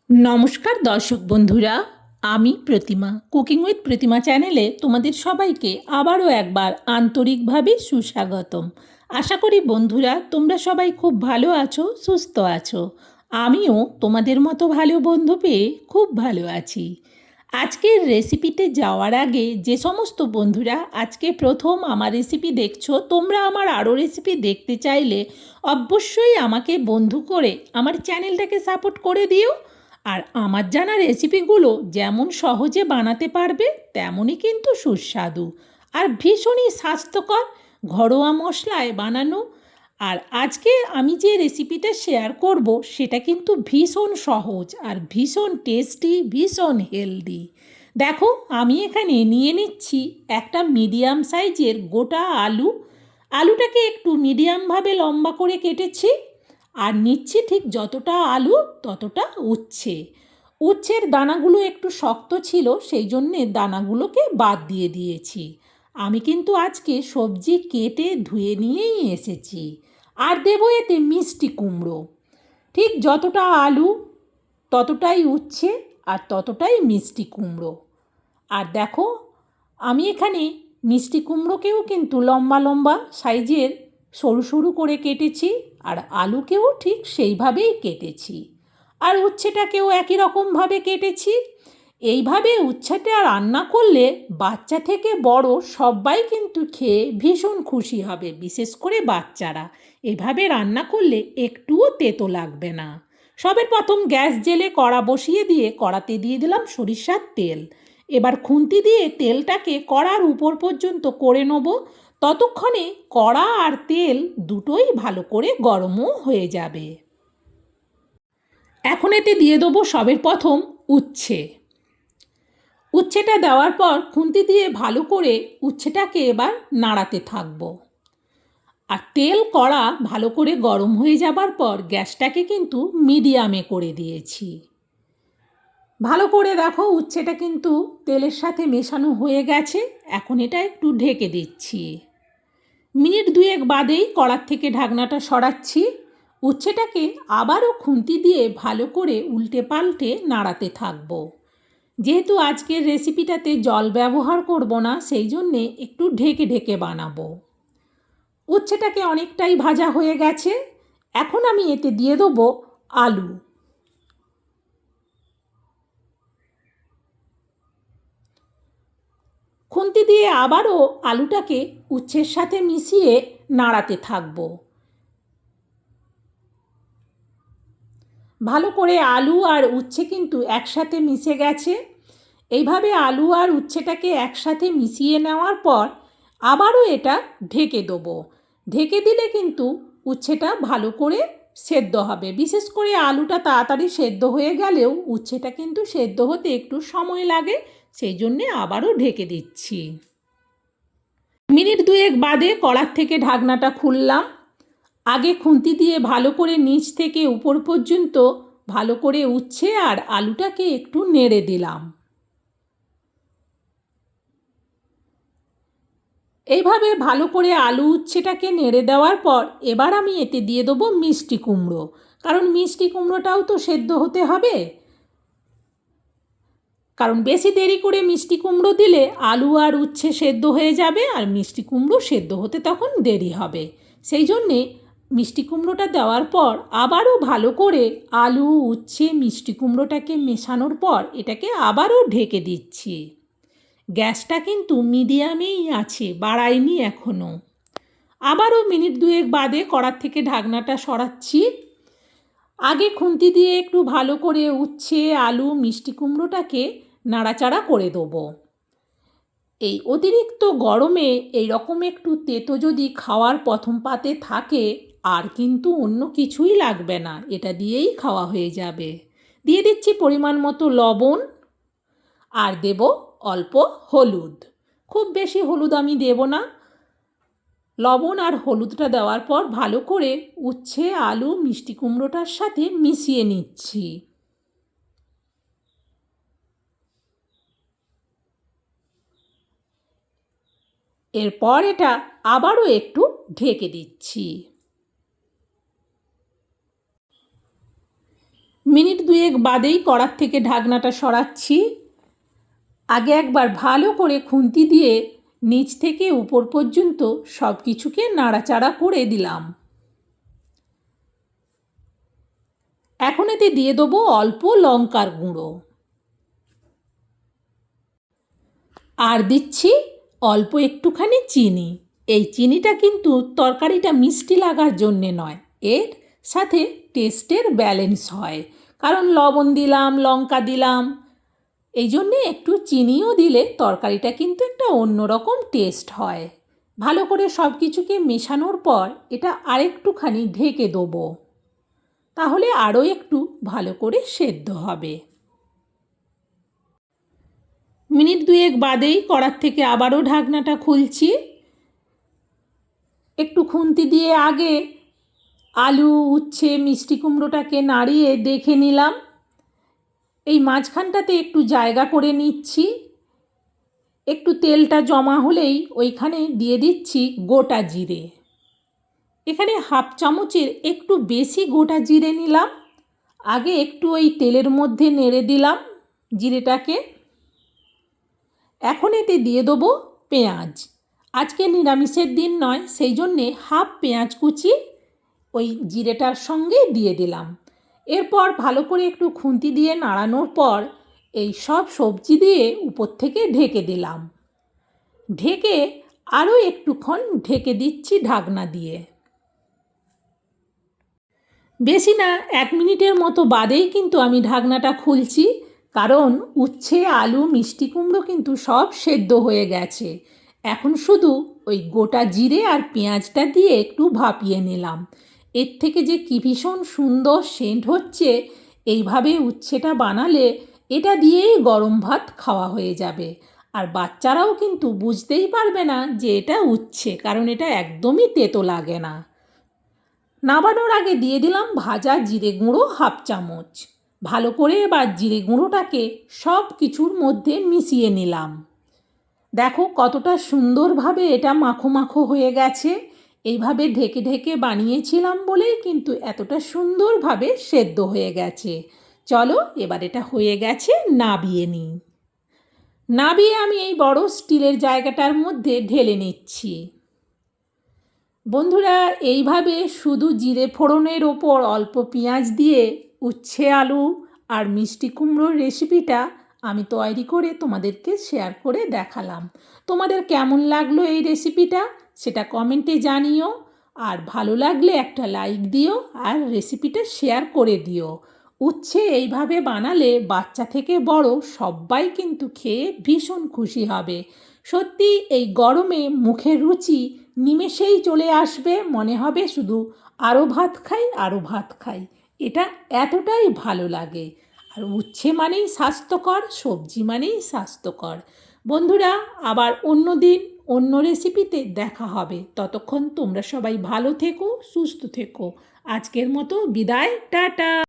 নমস্কার দর্শক বন্ধুরা, আমি প্রতিমা কুকিং উইথ প্রতিমা চ্যানেলে তোমাদের সবাইকে আবারও একবার আন্তরিকভাবে সুস্বাগতম। আশা করি বন্ধুরা তোমরা সবাই খুব ভালো আছো, সুস্থ আছো। আমিও তোমাদের মতো ভালো বন্ধু পেয়ে খুব ভালো আছি। আজকের রেসিপিতে যাওয়ার আগে যে সমস্ত বন্ধুরা আজকে প্রথম আমার রেসিপি দেখছো, তোমরা আমার আরও রেসিপি দেখতে চাইলে অবশ্যই আমাকে বন্ধু করে আমার চ্যানেলটাকে সাপোর্ট করে দিও। আর আমার জানা রেসিপিগুলো যেমন সহজে বানাতে পারবে তেমনই কিন্তু সুস্বাদু আর ভীষণই স্বাস্থ্যকর, ঘরোয়া মশলায় বানানো। আর আজকে আমি যে রেসিপিটা শেয়ার করব সেটা কিন্তু ভীষণ সহজ আর ভীষণ টেস্টি, ভীষণ হেলদি। দেখো, আমি এখানে নিয়ে নিচ্ছি একটা মিডিয়াম সাইজের গোটা আলু। আলুটাকে একটু মিডিয়ামভাবে লম্বা করে কেটেছি। আর নিচ্ছি ঠিক যতটা আলু ততটা উচ্ছে। উচ্ছের দানাগুলো একটু শক্ত ছিল, সেই জন্যে দানাগুলোকে বাদ দিয়ে দিয়েছি। আমি কিন্তু আজকে সবজি কেটে ধুয়ে নিয়েই এসেছি। আর দেবো এতে মিষ্টি কুমড়ো। ঠিক যতটা আলু ততটাই উচ্ছে আর ততটাই মিষ্টি কুমড়ো। আর দেখো, আমি এখানে মিষ্টি কুমড়োকেও কিন্তু লম্বা লম্বা সাইজের সরু সরু করে কেটেছি, আর আলুকেও ঠিক সেইভাবেই কেটেছি, আর উচ্ছেটাকেও একই রকমভাবে কেটেছি। এইভাবে উচ্ছেটা রান্না করলে বাচ্চা থেকে বড় সবাই কিন্তু খেয়ে ভীষণ খুশি হবে, বিশেষ করে বাচ্চারা। এভাবে রান্না করলে একটুও তেতো লাগবে না। সবের প্রথম গ্যাস জেলে কড়া বসিয়ে দিয়ে কড়াতে দিয়ে দিলাম সরিষার তেল। এবার খুন্তি দিয়ে তেলটাকে কড়ার উপর পর্যন্ত করে নেব। ততক্ষণে কড়া আর তেল দুটোই ভালো করে গরমও হয়ে যাবে। এখন এতে দিয়ে দেবো সবের প্রথম উচ্ছে। উচ্ছেটা দেওয়ার পর খুন্তি দিয়ে ভালো করে উচ্ছেটাকে এবার নাড়াতে থাকবো। আর তেল কড়া ভালো করে গরম হয়ে যাবার পর গ্যাসটাকে কিন্তু মিডিয়ামে করে দিয়েছি। ভালো করে দেখো, উচ্ছেটা কিন্তু তেলের সাথে মেশানো হয়ে গেছে। এখন এটা একটু ঢেকে দিচ্ছি। মিনিট দুয়েক বাদেই কড়ার থেকে ঢাকনাটা সরাচ্ছি। উচ্ছেটাকে আবারও খুন্তি দিয়ে ভালো করে উল্টে পাল্টে নাড়াতে থাকবো। যেহেতু আজকের রেসিপিটাতে জল ব্যবহার করব না, সেই জন্যে একটু ঢেকে ঢেকে বানাবো। উচ্ছেটাকে অনেকটাই ভাজা হয়ে গেছে। এখন আমি এতে দিয়ে দেবো আলু। খুন্তি দিয়ে আবারও আলুটাকে উচ্ছের সাথে মিশিয়ে নাড়াতে থাকবো। ভালো করে আলু আর উচ্ছে কিন্তু একসাথে মিশে গেছে। এইভাবে আলু আর উচ্ছেটাকে একসাথে মিশিয়ে নেওয়ার পর আবারও এটা ঢেকে দেবো। ঢেকে দিলে কিন্তু উচ্ছেটা ভালো করে সেদ্ধ হবে। বিশেষ করে আলুটা তাড়াতাড়ি সেদ্ধ হয়ে গেলেও উচ্ছেটা কিন্তু সেদ্ধ হতে একটু সময় লাগে, সেই জন্যে আবারও ঢেকে দিচ্ছি। মিনিট দুয়েক বাদে কড়ার থেকে ঢাকনাটা খুললাম। আগে খুন্তি দিয়ে ভালো করে নিচ থেকে উপর পর্যন্ত ভালো করে উচ্ছে আর আলুটাকে একটু নেড়ে দিলাম। এইভাবে ভালো করে আলু উচ্ছেটাকে নেড়ে দেওয়ার পর এবার আমি এতে দিয়ে দেবো মিষ্টি কুমড়ো, কারণ মিষ্টি কুমড়োটাও তো সেদ্ধ হতে হবে। কারণ বেশি দেরি করে মিষ্টি কুমড়ো দিলে আলু আর উচ্ছে সেদ্ধ হয়ে যাবে, আর মিষ্টি কুমড়ো সেদ্ধ হতে তখন দেরি হবে। সেই জন্যে মিষ্টি কুমড়োটা দেওয়ার পর আবারও ভালো করে আলু, উচ্ছে, মিষ্টি কুমড়োটাকে মেশানোর পর এটাকে আবারও ঢেকে দিচ্ছি। গ্যাসটা কিন্তু মিডিয়ামেই আছে, বাড়াইনি এখনও। আবারও মিনিট দুয়েক বাদে কড়ার থেকে ঢাকনাটা সরাচ্ছি। আগে খুন্তি দিয়ে একটু ভালো করে উচ্ছে, আলু, মিষ্টি কুমড়োটাকে নাড়াচাড়া করে দেবো। এই অতিরিক্ত গরমে এই রকম একটু তেতো যদি খাওয়ার প্রথম পাতে থাকে, আর কিন্তু অন্য কিছুই লাগবে না, এটা দিয়েই খাওয়া হয়ে যাবে। দিয়ে দিচ্ছি পরিমাণ মতো লবণ, আর দেব অল্প হলুদ। খুব বেশি হলুদ আমি দেব না। লবণ আর হলুদটা দেওয়ার পর ভালো করে উচ্ছে, আলু, মিষ্টি কুমড়োটার সাথে মিশিয়ে নিচ্ছি। এরপর এটা আবারও একটু ঢেকে দিচ্ছি। মিনিট দুয়েক বাদেই কড়ার থেকে ঢাকনাটা সরাচ্ছি। আগে একবার ভালো করে খুন্তি দিয়ে নিচ থেকে উপর পর্যন্ত সব কিছুকে নাড়াচাড়া করে দিলাম। এখন এতে দিয়ে দেবো অল্প লঙ্কার গুঁড়ো, আর দিচ্ছি অল্প একটুখানি চিনি। এই চিনিটা কিন্তু তরকারিটা মিষ্টি লাগার জন্যে নয়, এর সাথে টেস্টের ব্যালেন্স হয়, কারণ লবণ দিলাম, লঙ্কা দিলাম, এই জন্যে একটু চিনিও দিলে তরকারিটা কিন্তু একটা অন্যরকম টেস্ট হয়। ভালো করে সব কিছুকে মেশানোর পর এটা আরেকটুখানি ঢেকে দেবো, তাহলে আরও একটু ভালো করে সেদ্ধ হবে। মিনিট দুয়েক বাদেই কড়ার থেকে আবারও ঢাকনাটা খুলছি। একটু খুন্তি দিয়ে আগে আলু, উচ্ছে, মিষ্টি কুমড়োটাকে নাড়িয়ে দেখে নিলাম। এই মাঝখানটাতে একটু জায়গা করে নিচ্ছি। একটু তেলটা জমা হলেই ওইখানে দিয়ে দিচ্ছি গোটা জিরে। এখানে হাফ চামচের একটু বেশি গোটা জিরে নিলাম। আগে একটু ওই তেলের মধ্যে নেড়ে দিলাম জিরেটাকে। এখন এতে দিয়ে দেবো পেঁয়াজ। আজকে নিরামিষের দিন নয়, সেই জন্যে হাফ পেঁয়াজ কুচি ওই জিরেটার সঙ্গে দিয়ে দিলাম। এরপর ভালো করে একটু খুন্তি দিয়ে নাড়ানোর পর এই সব সবজি দিয়ে উপর থেকে ঢেকে দিলাম। ঢেকে আরও একটুক্ষণ ঢেকে দিচ্ছি ঢাকনা দিয়ে। বেশি না, 1 মিনিটের মতো বাদেই কিন্তু আমি ঢাকনাটা খুলছি, কারণ উচ্ছে, আলু, মিষ্টি কুমড়ো কিন্তু সব সেদ্ধ হয়ে গেছে। এখন শুধু ওই গোটা জিরে আর পেঁয়াজটা দিয়ে একটু ভাপিয়ে নিলাম। এর থেকে যে কী ভীষণ সুন্দর সেন্ট হচ্ছে। এইভাবে উচ্ছেটা বানালে এটা দিয়েই গরম ভাত খাওয়া হয়ে যাবে। আর বাচ্চারাও কিন্তু বুঝতেই পারবে না যে এটা উচ্ছে, কারণ এটা একদমই তেতো লাগে না। নামানোর আগে দিয়ে দিলাম ভাজা জিরে গুঁড়ো হাফ চামচ। ভালো করে এবার জিরে গুঁড়োটাকে সব কিছুর মধ্যে মিশিয়ে নিলাম। দেখো কতটা সুন্দরভাবে এটা মাখো মাখো হয়ে গেছে। এইভাবে ঢেকে ঢেকে বানিয়েছিলাম বলেই কিন্তু এতটা সুন্দরভাবে সেদ্ধ হয়ে গেছে। চলো এবার এটা হয়ে গেছে, নাবিয়ে নিই। নাবিয়ে আমি এই বড় স্টিলের জায়গাটার মধ্যে ঢেলে নিচ্ছি। বন্ধুরা, এইভাবে শুধু জিরে ফোড়নের ওপর অল্প পেঁয়াজ দিয়ে উচ্ছে, আলু আর মিষ্টি কুমড়োর রেসিপিটা আমি তৈরি করে তোমাদেরকে শেয়ার করে দেখালাম। তোমাদের কেমন লাগলো এই রেসিপিটা সেটা কমেন্টে জানিও। আর ভালো লাগলে একটা লাইক দিও আর রেসিপিটা শেয়ার করে দিও। উচ্ছে এইভাবে বানালে বাচ্চা থেকে বড় সবাই কিন্তু খেয়ে ভীষণ খুশি হবে। সত্যি এই গরমে মুখের রুচি নিমেষেই চলে আসবে, মনে হবে শুধু আরও ভাত খাই, আরও ভাত খাই। এটা এতটাই ভালো লাগে। আর উচ্ছে মানেই স্বাস্থ্যকর, সবজি মানেই স্বাস্থ্যকর। বন্ধুরা, আবার অন্য দিন অন্য রেসিপিতে দেখা হবে। ততক্ষণ তোমরা সবাই ভালো থেকো, সুস্থ থেকো। আজকের মতো বিদায়, টাটা।